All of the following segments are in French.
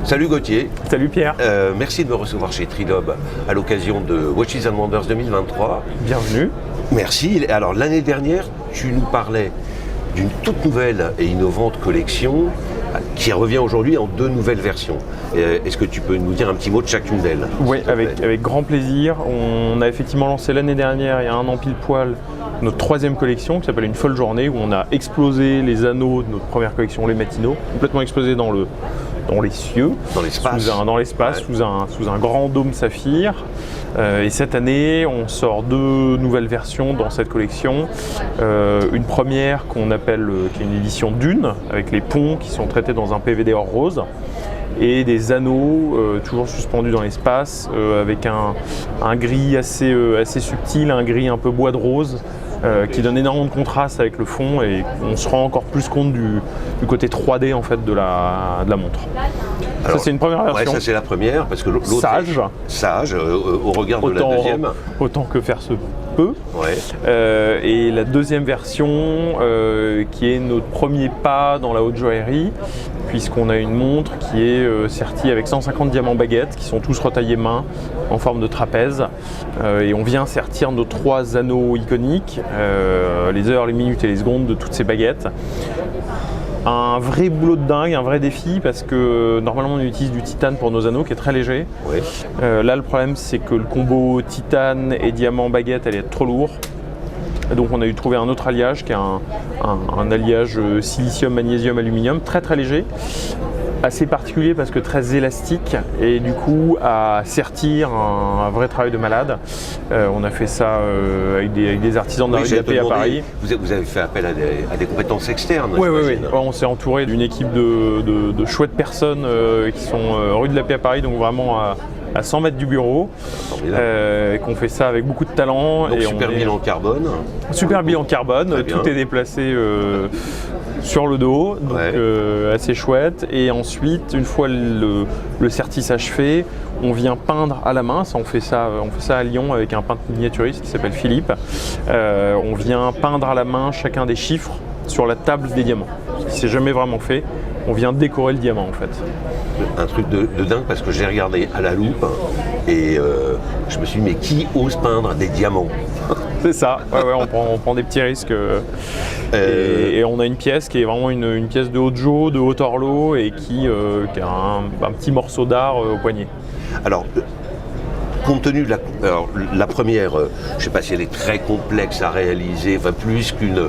Salut Gauthier. Salut Pierre. Merci de me recevoir chez Trilob à l'occasion de Watches and Wonders 2023. Bienvenue. Merci. Alors l'année dernière, tu nous parlais d'une toute nouvelle et innovante collection qui revient aujourd'hui en 2 nouvelles versions. Est-ce que tu peux nous dire un petit mot de chacune d'elles? Oui, avec grand plaisir. On a effectivement lancé l'année dernière, il y a 1 an pile poil, notre 3e collection qui s'appelle Une folle journée, où on a explosé les anneaux de notre première collection, les Matinaux, complètement explosé dans les cieux, dans l'espace, sous un grand dôme saphir. Et cette année, on sort 2 nouvelles versions dans cette collection. Une première qu'on appelle, qui est une édition Dune, avec les ponts qui sont traités dans un PVD or rose, et des anneaux toujours suspendus dans l'espace, avec un gris assez subtil, un gris un peu bois de rose, qui donne énormément de contraste avec le fond, et on se rend encore plus compte du côté 3D en fait de la montre. Alors, ça c'est une première version. Ouais, ça c'est la première, parce que l'autre sage au regard de la deuxième. Autant que faire se peut. Ouais. Et la deuxième version qui est notre premier pas dans la haute joaillerie, puisqu'on a une montre qui est sertie avec 150 diamants baguettes qui sont tous retaillés main en forme de trapèze, et on vient sertir nos 3 anneaux iconiques, les heures, les minutes et les secondes de toutes ces baguettes. Un vrai boulot de dingue, un vrai défi, parce que normalement on utilise du titane pour nos anneaux qui est très léger. Ouais. Là le problème c'est que le combo titane et diamant baguette allait être trop lourd. Donc on a dû trouver un autre alliage qui est un alliage silicium, magnésium, aluminium, très très léger, assez particulier parce que très élastique, et du coup à sertir un vrai travail de malade. On a fait ça avec des artisans de la rue de la Paix à Paris. Vous avez fait appel à des compétences externes. Oui. On s'est entouré d'une équipe de chouettes personnes qui sont rue de la Paix à Paris, donc vraiment à 100 mètres du bureau, qu'on fait ça avec beaucoup de talent. Donc super bilan carbone. Super bilan carbone, tout est déplacé sur le dos, donc assez chouette. Et ensuite, une fois le sertissage fait, on vient peindre à la main. Ça, on fait ça à Lyon avec un peintre miniaturiste qui s'appelle Philippe. On vient peindre à la main chacun des chiffres sur la table des diamants. Ce qui s'est jamais vraiment fait. On vient décorer le diamant en fait. Un truc de dingue, parce que j'ai regardé à la loupe et je me suis dit mais qui ose peindre des diamants? C'est ça, on prend des petits risques et on a une pièce qui est vraiment une pièce de haute jo, de haute horloge, et qui a un petit morceau d'art au poignet. Alors, compte tenu de la première, je ne sais pas si elle est très complexe à réaliser, enfin plus qu'une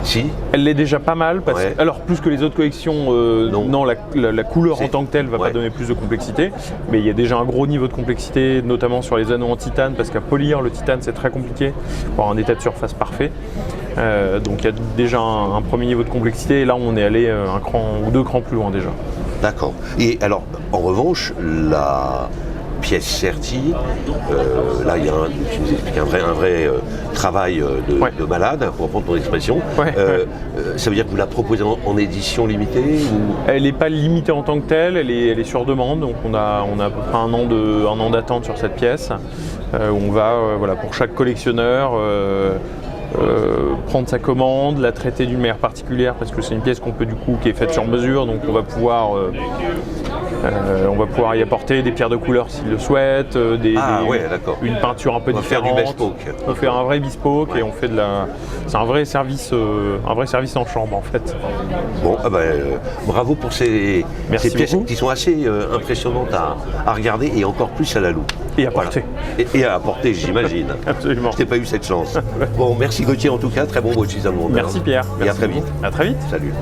si. Elle l'est déjà pas mal, alors plus que les autres collections, non, la couleur en tant que telle ne va pas donner plus de complexité, mais il y a déjà un gros niveau de complexité, notamment sur les anneaux en titane, parce qu'à polir le titane c'est très compliqué pour avoir un état de surface parfait. Donc il y a déjà un premier niveau de complexité, et là on est allé un cran ou 2 crans plus loin déjà. D'accord. Et alors, en revanche, la pièce sertie, là il y a tu nous expliques un vrai travail de malade, pour reprendre ton expression. Ça veut dire que vous la proposez en édition limitée ou... Elle n'est pas limitée en tant que telle, elle est sur demande, donc on a à peu près un an d'attente sur cette pièce, où on va pour chaque collectionneur prendre sa commande, la traiter d'une manière particulière, parce que c'est une pièce qui est faite sur mesure, donc on va pouvoir y apporter des pierres de couleur s'il le souhaite, une peinture un peu différente. Faire du bespoke. On fait un vrai bespoke, et on fait c'est un vrai service en chambre en fait. Bon, bravo pour ces pièces qui sont assez impressionnantes à regarder, et encore plus à la loupe. Et à porter. Et à apporter, j'imagine. Absolument. Je n'ai pas eu cette chance. Bon, merci Gauthier en tout cas, très bon Watches and Wonders. Merci Pierre. Et à très vite. À très vite. Salut.